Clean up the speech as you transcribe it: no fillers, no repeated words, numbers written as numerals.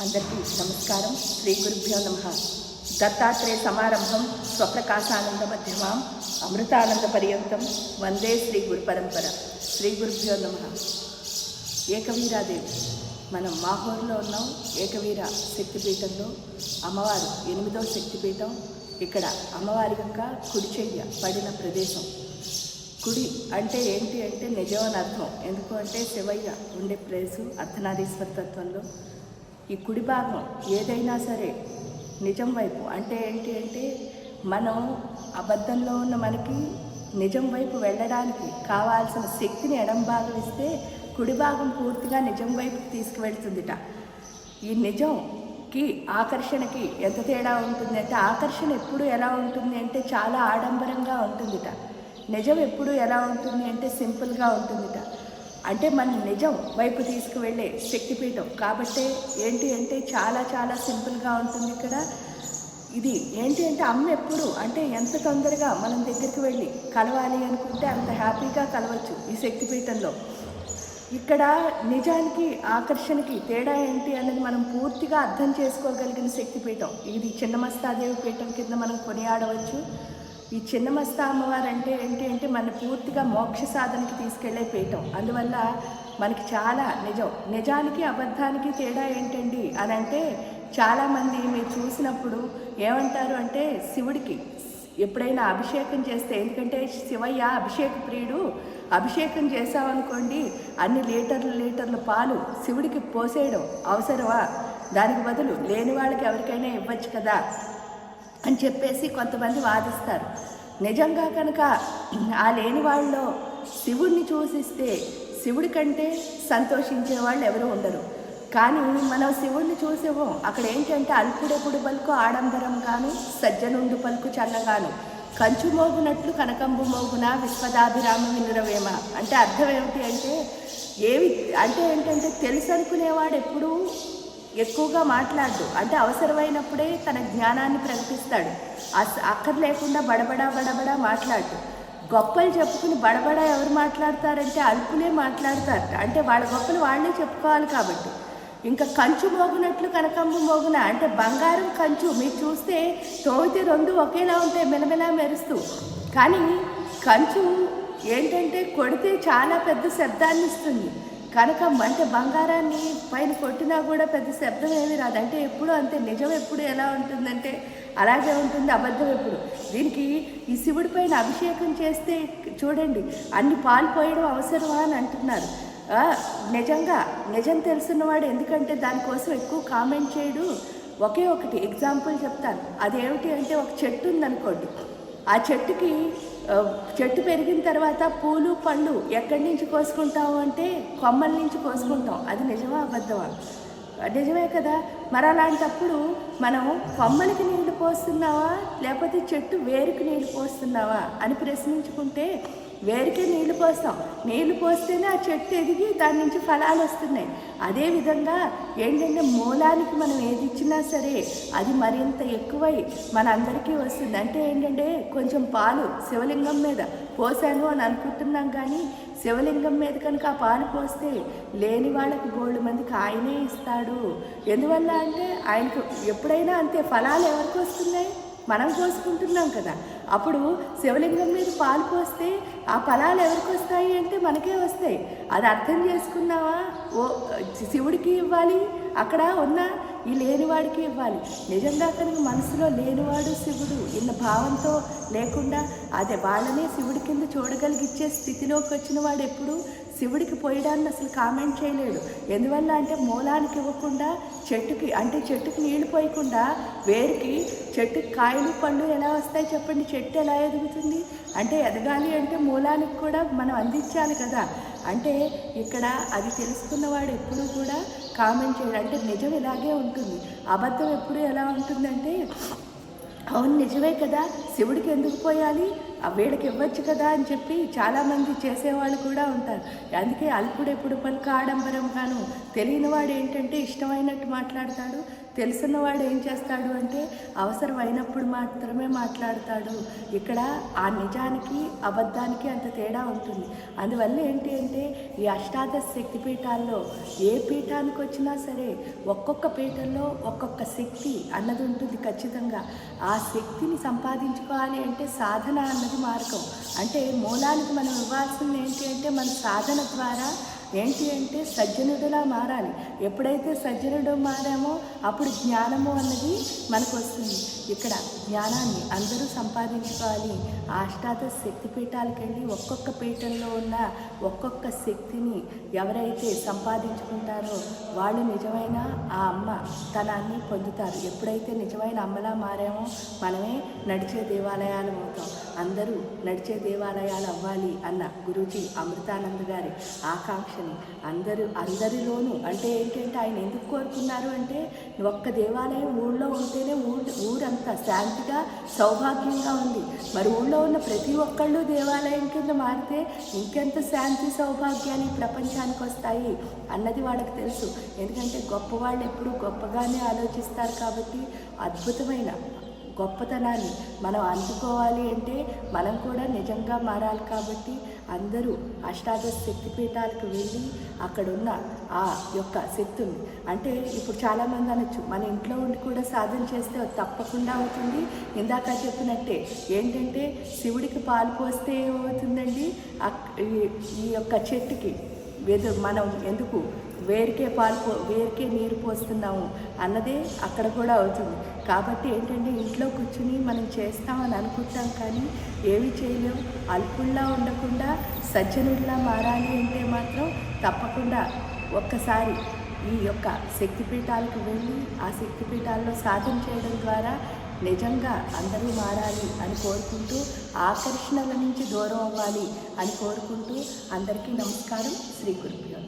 అందరికీ నమస్కారం. శ్రీ గురుభ్యో నమః. దత్తాత్రేయ సమారంభం స్వప్రకాశానంద మధ్యమాం అమృతానంద పర్యంతం వందే శ్రీ గురు పరంపర. శ్రీ గురుభ్యో నమః. ఏకవీరాదేవి మనం మాహూర్లో ఉన్నాం. ఏకవీర శక్తిపీఠంలో అమ్మవారు 8వ శక్తిపీఠం. ఇక్కడ అమ్మవారి యొక్క కుడి చెయ్య పడిన ప్రదేశం. కుడి అంటే ఏంటి అంటే నిజం అని అర్థం. ఎందుకు అంటే శివయ్య ఉండే ప్లేసు అర్ధనారీశ్వర తత్వంలో ఈ కుడి భాగం ఏదైనా సరే నిజం వైపు అంటే ఏంటి అంటే మనం అబద్ధంలో ఉన్న మనకి నిజం వైపు వెళ్ళడానికి కావాల్సిన శక్తిని ఎడం భాగం ఇస్తే కుడి భాగం పూర్తిగా నిజం వైపుకి తీసుకువెళ్తుందిట. ఈ నిజంకి ఆకర్షణకి ఎంత తేడా ఉంటుంది అంటే ఆకర్షణ ఎప్పుడు ఎలా ఉంటుంది అంటే చాలా ఆడంబరంగా ఉంటుందిట. నిజం ఎప్పుడు ఎలా ఉంటుంది అంటే సింపుల్గా ఉంటుందిట. అంటే మన నిజం వైపు తీసుకువెళ్ళే శక్తిపీఠం కాబట్టి ఏంటి అంటే చాలా చాలా సింపుల్గా ఉంటుంది. ఇక్కడ ఇది ఏంటి అంటే అమ్మ ఎప్పుడు అంటే ఎంత తొందరగా మనం దగ్గరికి వెళ్ళి కలవాలి అనుకుంటే అంత హ్యాపీగా కలవచ్చు ఈ శక్తిపీఠంలో. ఇక్కడ నిజానికి ఆకర్షణకి తేడా ఏంటి అనేది మనం పూర్తిగా అర్థం చేసుకోగలిగిన శక్తిపీఠం ఇది. చిన్నమస్తాదేవి పీఠం కింద మనం కొనియాడవచ్చు. ఈ చిన్నమస్తా అమ్మవారు అంటే ఏంటి అంటే మన పూర్తిగా మోక్ష సాధనకి తీసుకెళ్లే పీఠం. అందువల్ల మనకి చాలా నిజానికి అబద్ధానికి తేడా ఏంటండి అని అంటే చాలామంది మీరు చూసినప్పుడు ఏమంటారు అంటే శివుడికి ఎప్పుడైనా అభిషేకం చేస్తే, ఎందుకంటే శివయ్య అభిషేక ప్రియుడు, అభిషేకం చేసామనుకోండి అన్ని లీటర్లు పాలు శివుడికి పోసేయడం అవసరమా? దానికి బదులు లేని వాళ్ళకి ఎవరికైనా ఇవ్వచ్చు కదా అని చెప్పేసి కొంతమంది వాదిస్తారు. నిజంగా కనుక ఆ లేని వాళ్ళలో శివుడిని చూసిస్తే శివుడి కంటే సంతోషించే వాళ్ళు ఎవరు ఉండరు. కానీ మనం శివుడిని చూసేమో అక్కడ ఏంటంటే అల్పుడెప్పుడు పలుకు ఆడంబరం గాను సజ్జనుండు పలుకు చల్లగాను కంచు మోగునట్లు కనకంబు మోగున విశ్వదాభిరామ వినురవేమ. అంటే అర్థం ఏమిటి అంటే ఏవి అంటే ఏంటంటే తెలుసు అనుకునేవాడు ఎప్పుడూ ఎక్కువగా మాట్లాడు. అంటే అవసరమైనప్పుడే తన జ్ఞానాన్ని ప్రకటిస్తాడు. అక్కర్లేకుండా బడబడా మాట్లాడు. గొప్పలు చెప్పుకుని బడబడా ఎవరు మాట్లాడతారంటే అల్పులే మాట్లాడతారు. అంటే వాళ్ళ గొప్పలు వాళ్ళే చెప్పుకోవాలి కాబట్టి. ఇంకా కంచు మోగునట్లు కనకంబు మోగున అంటే బంగారం కంచు మీరు చూస్తే తోమితే రెండు ఒకేలా ఉంటాయి మెలమెలా మెరుస్తూ. కానీ కంచు ఏంటంటే కొడితే చాలా పెద్ద శబ్దాన్ని ఇస్తుంది. కనకం అంటే బంగారాన్ని పైన కొట్టినా కూడా పెద్ద శబ్దం ఏమీ రాదు. అంటే ఎప్పుడు అంతే. నిజం ఎప్పుడు ఎలా ఉంటుందంటే అలాగే ఉంటుంది, అబద్ధం ఎప్పుడు. దీనికి ఈ శివుడి పైన అభిషేకం చేస్తే చూడండి అన్ని పాలు పోయడం అవసరమా అని అంటున్నారు. నిజం తెలుసున్నవాడు ఎందుకంటే దానికోసం ఎక్కువ కామెంట్ చేయడు. ఒకే ఒకటి ఎగ్జాంపుల్ చెప్తాను. అదేమిటి అంటే ఒక చెట్టు ఉందనుకోండి. ఆ చెట్టు పెరిగిన తర్వాత పూలు పళ్ళు ఎక్కడి నుంచి కోసుకుంటాము అంటే కొమ్మల నుంచి కోసుకుంటాం. అది నిజమా అబద్ధమా? నిజమే కదా. మరి అలాంటప్పుడు మనం కొమ్మలకి నీళ్లు పోస్తున్నావా లేకపోతే చెట్టు వేరుకి నీళ్లు పోస్తున్నావా అని ప్రశ్నించుకుంటే వేరుకే నీళ్లు పోస్తాం. నీళ్లు పోస్తేనే ఆ చెట్టు ఎదిగి దాని నుంచి ఫలాలు వస్తున్నాయి. అదేవిధంగా ఏంటంటే మూలానికి మనం ఏది ఇచ్చినా సరే అది మరింత ఎక్కువై మన అందరికీ వస్తుంది. అంటే ఏంటంటే కొంచెం పాలు శివలింగం మీద పోసాను అని అనుకుంటున్నాం, కానీ శివలింగం మీద కనుక ఆ పాలు పోస్తే లేని వాళ్ళకి బోల్డ్ మందికి ఆయనే ఇస్తాడు. ఎందువల్ల అంటే ఆయనకు ఎప్పుడైనా అంతే ఫలాలు ఎవరికి వస్తున్నాయి? మనం కోసుకుంటున్నాం కదా. అప్పుడు శివలింగం మీద పాలు పోస్తే ఆ ఫలాలు ఎవరికి వస్తాయి అంటే మనకే వస్తాయి. అది అర్థం చేసుకున్నావా? శివుడికి ఇవ్వాలి, అక్కడ ఉన్న ఈ లేనివాడికి ఇవ్వాలి. నిజంగా కనుక మనసులో లేనివాడు శివుడు ఇన్న భావంతో లేకుండా అదే వాళ్ళనే శివుడి కింద చూడగలిగిచ్చే స్థితిలోకి వచ్చిన వాడు ఎప్పుడు శివుడికి పోయడాన్ని అసలు కామెంట్ చేయలేడు. ఎందువల్ల అంటే మూలానికి ఇవ్వకుండా చెట్టుకి నీళ్లు పోయకుండా వేరుకి చెట్టుకి కాయలు పళ్ళు ఎలా వస్తాయి చెప్పండి? చెట్టు ఎలా ఎదుగుతుంది? అంటే ఎదగాలి అంటే మూలానికి కూడా మనం అందించాలి కదా. అంటే ఇక్కడ అది తెలుసుకున్నవాడు ఎప్పుడు కూడా కామెంట్ చేయడు. అంటే నిజం ఇలాగే ఉంటుంది. అబద్ధం ఎప్పుడు ఎలా ఉంటుందంటే అవును నిజమే కదా, శివుడికి ఎందుకు పోయాలి, వీళ్ళకి ఇవ్వచ్చు కదా అని చెప్పి చాలామంది చేసేవాళ్ళు కూడా ఉంటారు. అందుకే అల్పుడు ఎప్పుడు పలుకు ఆడంబరం గాను తెలియని వాడు ఏంటంటే ఇష్టమైనట్టు మాట్లాడతాడు, తెలుసున్నవాడు ఏం చేస్తాడు అంటే అవసరమైనప్పుడు మాత్రమే మాట్లాడతాడు. ఇక్కడ ఆ నిజానికి అబద్ధానికి అంత తేడా ఉంటుంది. అందువల్ల ఏంటి అంటే ఈ అష్టాదశ శక్తి పీఠాల్లో ఏ పీఠానికి వచ్చినా సరే ఒక్కొక్క పీఠంలో ఒక్కొక్క శక్తి అన్నది ఉంటుంది ఖచ్చితంగా. ఆ శక్తిని సంపాదించుకోవాలి అంటే సాధన అన్నది మార్గం. అంటే మూలానికి మనం ఇవ్వాల్సింది ఏంటి అంటే మన సాధన ద్వారా ఏంటి అంటే సజ్జనుడిలా మారాలి. ఎప్పుడైతే సజ్జనుడు మారామో అప్పుడు జ్ఞానము అన్నది మనకు వస్తుంది. ఇక్కడ జ్ఞానాన్ని అందరూ సంపాదించుకోవాలి. ఆ అష్టాదశ శక్తి పీఠాలకు వెళ్ళి ఒక్కొక్క పీఠంలో ఉన్న ఒక్కొక్క శక్తిని ఎవరైతే సంపాదించుకుంటారో వాళ్ళు నిజమైన ఆ అమ్మ తనాన్ని పొందుతారు. ఎప్పుడైతే నిజమైన అమ్మలా మారామో మనమే నడిచే దేవాలయాలు అవుతాం. అందరూ నడిచే దేవాలయాలు అవ్వాలి అన్న గురూజీ అమృతానంద్ గారి ఆకాంక్షని అందరిలోనూ అంటే ఏంటంటే ఆయన ఎందుకు కోరుకున్నారు అంటే ఒక్క దేవాలయం ఊళ్ళో ఉంటేనే ఊరంతా శాంతిగా సౌభాగ్యంగా ఉంది. మరి ఊళ్ళో ఉన్న ప్రతి ఒక్కళ్ళు దేవాలయం కింద మారితే ఇంకెంత శాంతి సౌభాగ్యాలు ప్రపంచానికి వస్తాయి అన్నది వాళ్ళకి తెలుసు. ఎందుకంటే గొప్పవాళ్ళు ఎప్పుడూ గొప్పగానే ఆలోచిస్తారు. కాబట్టి అద్భుతమైన గొప్పతనాన్ని మనం అందుకోవాలి అంటే మనం కూడా నిజంగా మారాలి. కాబట్టి అందరూ అష్టాదశ శక్తిపీఠాలకు వెళ్ళి అక్కడున్న ఆ యొక్క శక్తుని అంటే ఇప్పుడు చాలామంది అనొచ్చు మన ఇంట్లో ఉండి కూడా సాధన చేస్తే తప్పకుండా అవుతుంది. ఇందాక చెప్పినట్టే ఏంటంటే శివుడికి పాలు పోస్తే ఏమవుతుందండి, ఈ యొక్క చెట్టుకి మనం ఎందుకు వేరుకే నీరు పోస్తున్నాము అన్నదే అక్కడ కూడా అవుతుంది. కాబట్టి ఏంటంటే ఇంట్లో కూర్చుని మనం చేస్తామని అనుకుంటాం కానీ ఏమి చేయలేం. అల్పుల్లా ఉండకుండా సజ్జనుడిలా మారాలి అంటే మాత్రం తప్పకుండా ఒక్కసారి ఈ యొక్క శక్తిపీఠాలకు వెళ్ళి ఆ శక్తిపీఠాల్లో సాధన చేయడం ద్వారా నిజంగా అందరూ మారాలి అని కోరుకుంటూ ఆకర్షణల నుంచి దూరం అవ్వాలి అని కోరుకుంటూ అందరికీ నమస్కారం. శ్రీ గురుభ్యో.